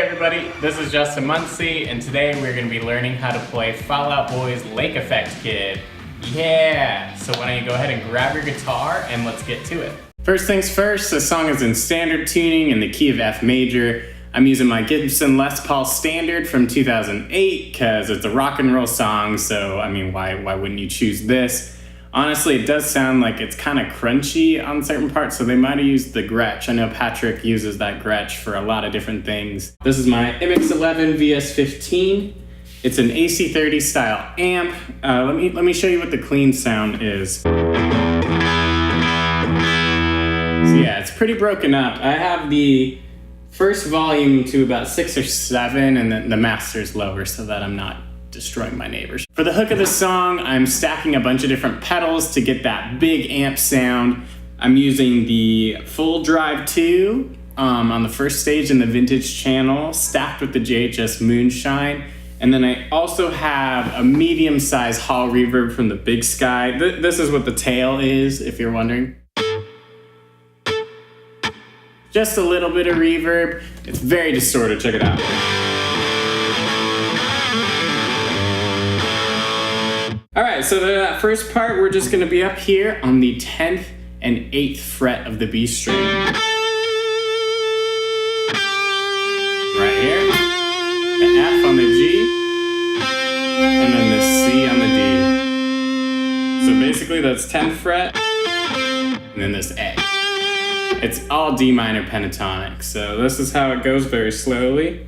everybody, this is Justin Muncy, and today we're going to be learning how to play Fall Out Boy's Lake Effect Kid. Yeah! So why don't you go ahead and grab your guitar and let's get to it. First things first, the song is in standard tuning in the key of F major. I'm using my Gibson Les Paul Standard from 2008 because it's a rock and roll song, so I mean, why wouldn't you choose this? Honestly, it does sound like it's kind of crunchy on certain parts, so they might have used the Gretsch. I know Patrick uses that Gretsch for a lot of different things. This is my Immix 11 VS15. It's an AC30 style amp. Let me show you what the clean sound is. So yeah, it's pretty broken up. I have the first volume to about 6 or 7, and then the master's lower so that I'm not destroying my neighbors. For the hook of the song, I'm stacking a bunch of different pedals to get that big amp sound. I'm using the Fulldrive 2 on the first stage in the vintage channel, stacked with the JHS Moonshine. And then I also have a medium-sized hall reverb from the Big Sky. This is what the tail is, if you're wondering. Just a little bit of reverb. It's very distorted, check it out. All right, so that first part, we're just gonna be up here on the 10th and 8th fret of the B string. Right here, the F on the G, and then the C on the D. So basically that's 10th fret, and then this A. It's all D minor pentatonic, so this is how it goes very slowly.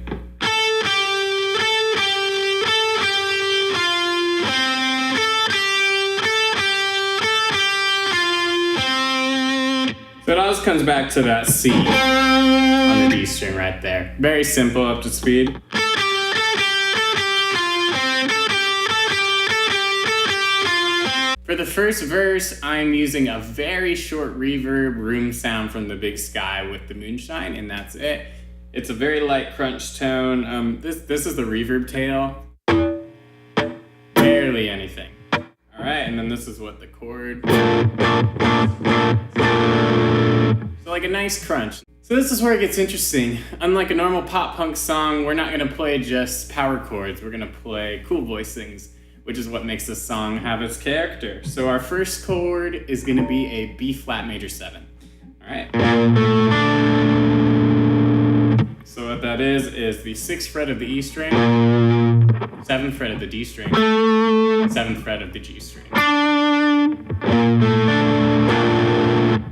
So it always comes back to that C on the D string right there. Very simple, up to speed. For the first verse, I'm using a very short reverb room sound from the Big Sky with the Moonshine, and that's it. It's a very light crunch tone. This is the reverb tail. Barely anything. All right, and then this is what the chord. So like a nice crunch. So this is where it gets interesting. Unlike a normal pop punk song, we're not gonna play just power chords. We're gonna play cool voicings, which is what makes this song have its character. So our first chord is gonna be a B flat major 7. All right. So what that is the 6th fret of the E string, 7th fret of the D string, 7th fret of the G string.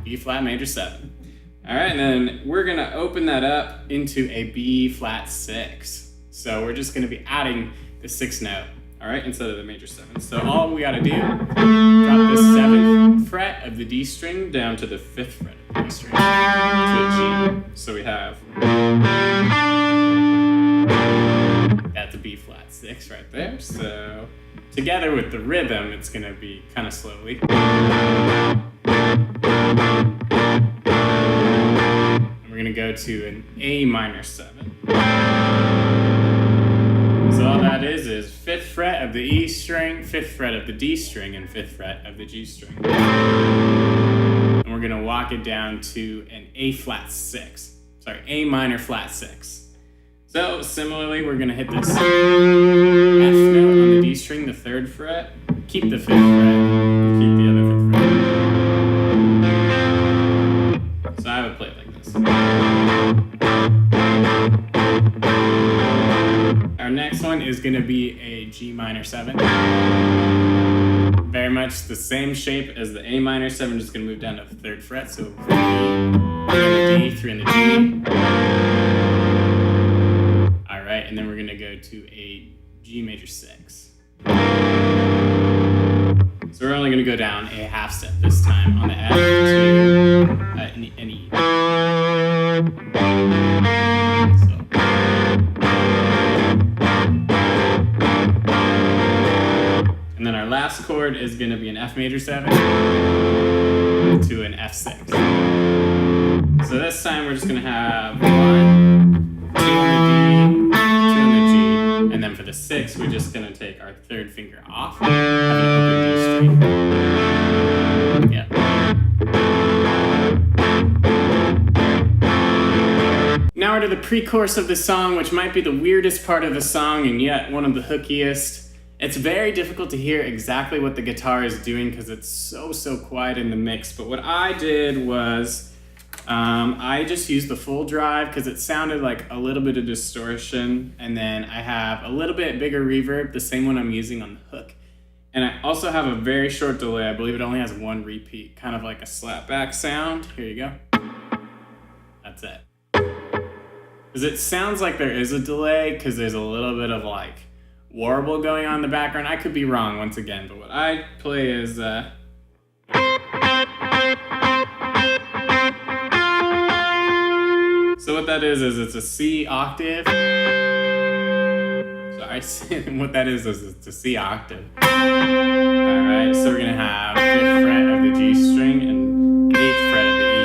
B flat major 7. All right, and then we're gonna open that up into a B flat 6. So we're just gonna be adding the 6th note, all right, instead of the major 7. So all we gotta do, drop the 7th fret of the D string down to the 5th fret of the D string, to a G. So we have, that's a B flat 6 right there. So together with the rhythm, it's gonna be kind of slowly. And we're gonna go to an A minor 7. So all that is 5th fret of the E string, 5th fret of the D string, and 5th fret of the G string. And we're gonna walk it down to an A flat 6. Sorry, A minor flat 6. So similarly, we're gonna hit this F note on the D string, the 3rd fret, keep the 5th fret, keep the other 5th fret. So I would play it like this. Our next one is gonna be a G minor 7. Very much the same shape as the A minor 7, just gonna move down to the 3rd fret, so 3 in the D, 3 in the G. All right, and then we're gonna go to a G major 6. So we're only gonna go down a half step this time on the F to an E. So. And then our last chord is gonna be an F major 7 to an F6. So this time we're just gonna have 1, 2 on the D, 2 on the G, and then for the 6, we're just gonna take our 3rd finger off, have an open D string. Yeah. Now we're to the pre pre-chorus of the song, which might be the weirdest part of the song and yet one of the hookiest. It's very difficult to hear exactly what the guitar is doing because it's so quiet in the mix. But what I did was I just used the full drive because it sounded like a little bit of distortion. And then I have a little bit bigger reverb, the same one I'm using on the hook. And I also have a very short delay. I believe it only has one repeat, kind of like a slapback sound. Here you go. That's it. Because it sounds like there is a delay because there's a little bit of like warble going on in the background. I could be wrong once again, but what I play is so what that is it's a C octave. What that is it's a C octave. Alright, so we're gonna have 5th fret of the G string and 8th fret of the E.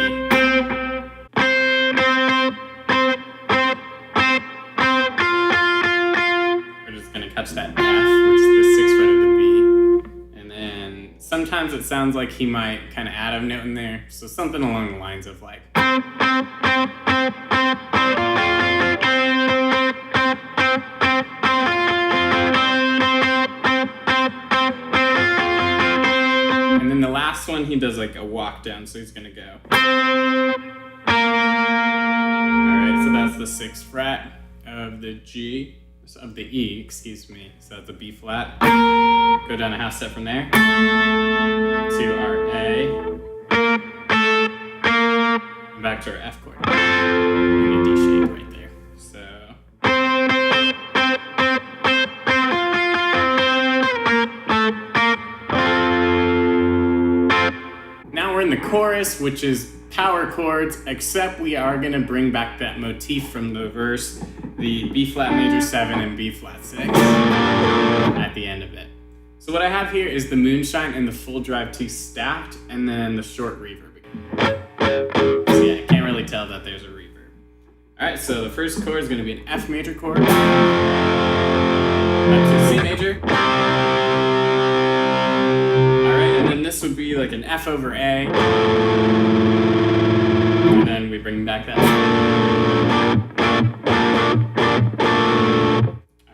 We're just gonna catch that F, which is the 6th fret of the B. And then sometimes it sounds like he might kind of add a note in there, so something along the lines of like. And then the last one, he does like a walk down, so he's gonna go. Alright, so that's the 6th fret of the G, of the E, excuse me. So that's a B flat. Go down a half step from there to our A. And back to our F chord. And a D shape right there. So. Now we're in the chorus, which is power chords, except we are gonna bring back that motif from the verse, the B flat major 7 and B flat 6 at the end of it. So what I have here is the Moonshine and the Full Drive 2 stacked, and then the short reverb. So yeah, I can't really tell that there's a reverb. All right, so the first chord is gonna be an F major chord, back to C major. And then this would be like an F over A. And then we bring back that.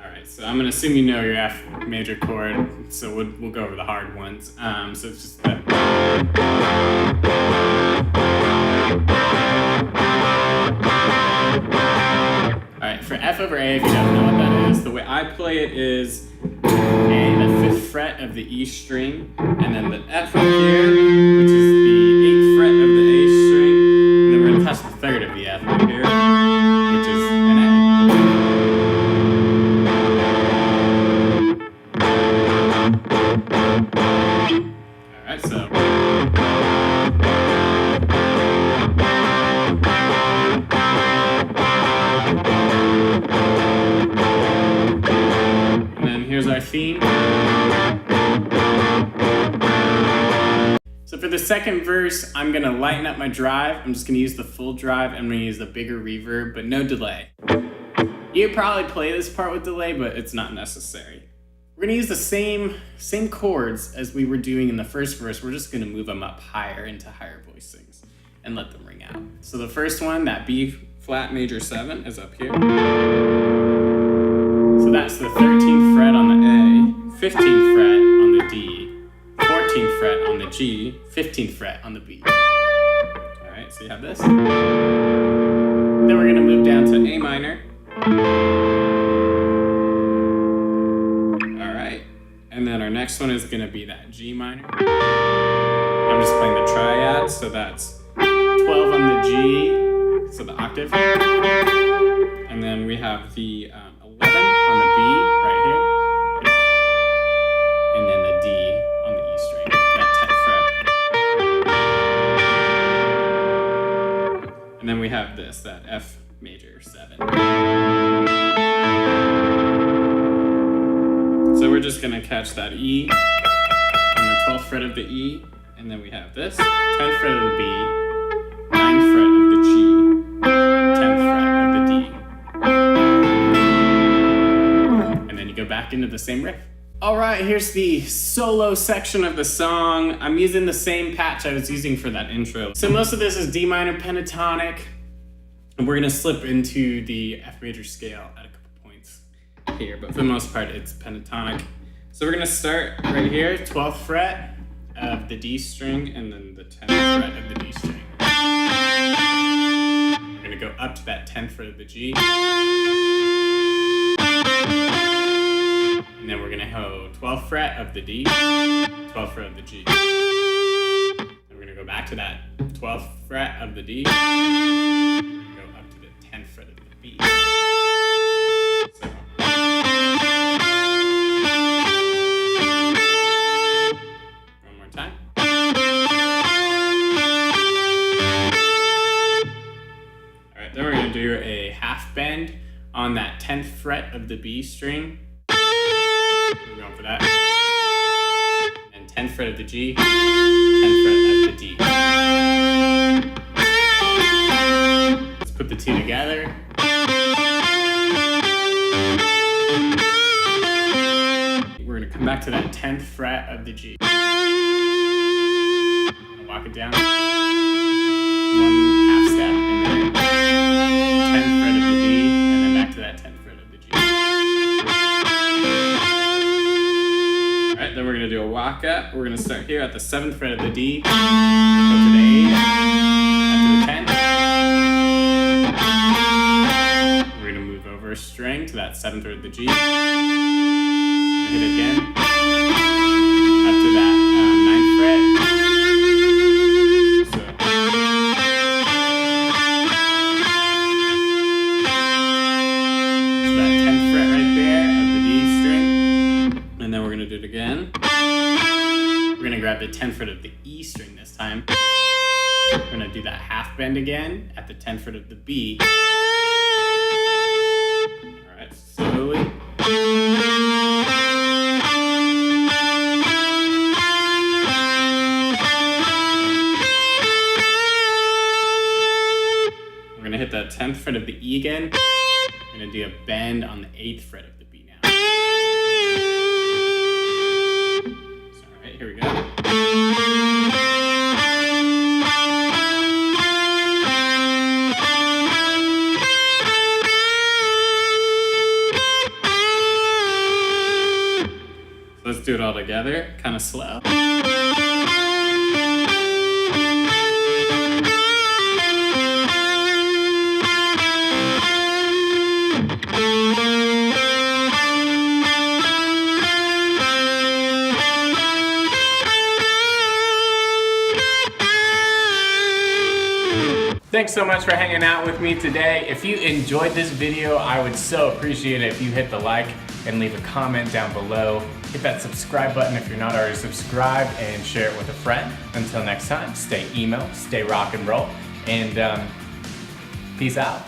Alright, so I'm gonna assume you know your F major chord, so we'll go over the hard ones. So it's just that. Alright, for F over A, if you don't know what that is, the way I play it is A, the 5th fret of the E string, and then the F up here, which is the 8th fret of the A string, and then we're gonna touch the 3rd of the F up here, which is an A. Alright, so. Here's our theme. So for the second verse, I'm gonna lighten up my drive. I'm just gonna use the full drive. I'm gonna use the bigger reverb, but no delay. You could probably play this part with delay, but it's not necessary. We're gonna use the same chords as we were doing in the first verse. We're just gonna move them up higher into higher voicings and let them ring out. So the first one, that B flat major 7 is up here. So that's the 13th fret on the A, 15th fret on the D, 14th fret on the G, 15th fret on the B. Alright, so you have this. Then we're going to move down to A minor. Alright, and then our next one is going to be that G minor. I'm just playing the triad, so that's 12 on the G, so the octave. And then we have the 11 on the B right here, and then the D on the E string, that 10th fret. And then we have this, that F major 7. So we're just gonna catch that E on the 12th fret of the E, and then we have this, 10th fret of the B, 9th fret of the G, 10th fret of the D. Go back into the same riff. All right, here's the solo section of the song. I'm using the same patch I was using for that intro. So most of this is D minor pentatonic. And we're gonna slip into the F major scale at a couple points here, but for the most part, it's pentatonic. So we're gonna start right here, 12th fret of the D string, and then the 10th fret of the D string. We're gonna go up to that 10th fret of the G. And then we're gonna go 12th fret of the D, 12th fret of the G. And we're gonna go back to that 12th fret of the D. We're gonna go up to the 10th fret of the B. So. One more time. All right, then we're gonna do a half bend on that 10th fret of the B string. We're going for that. And 10th fret of the G, 10th fret of the D. Let's put the two together. We're going to come back to that 10th fret of the G. Walk it down. One half step, and then 10th fret of the D, and then back to that 10th fret of the G. Then we're going to do a walk up. We're going to start here at the 7th fret of the D, go to the A, up to the 10. We're going to move over a string to that 7th fret of the G. Hit it again, up to that 9th fret. So. So that 10th fret right there of the D string. And then we're going to do it again. We're going to grab the 10th fret of the E string this time. We're going to do that half bend again at the 10th fret of the B. All right, slowly. We're going to hit that 10th fret of the E again. We're going to do a bend on the 8th fret of the B now. Here we go. So let's do it all together, kind of slow. Thanks so much for hanging out with me today. If you enjoyed this video, I would so appreciate it if you hit the like and leave a comment down below. Hit that subscribe button if you're not already subscribed, and share it with a friend. Until next time, stay emo, stay rock and roll, and peace out.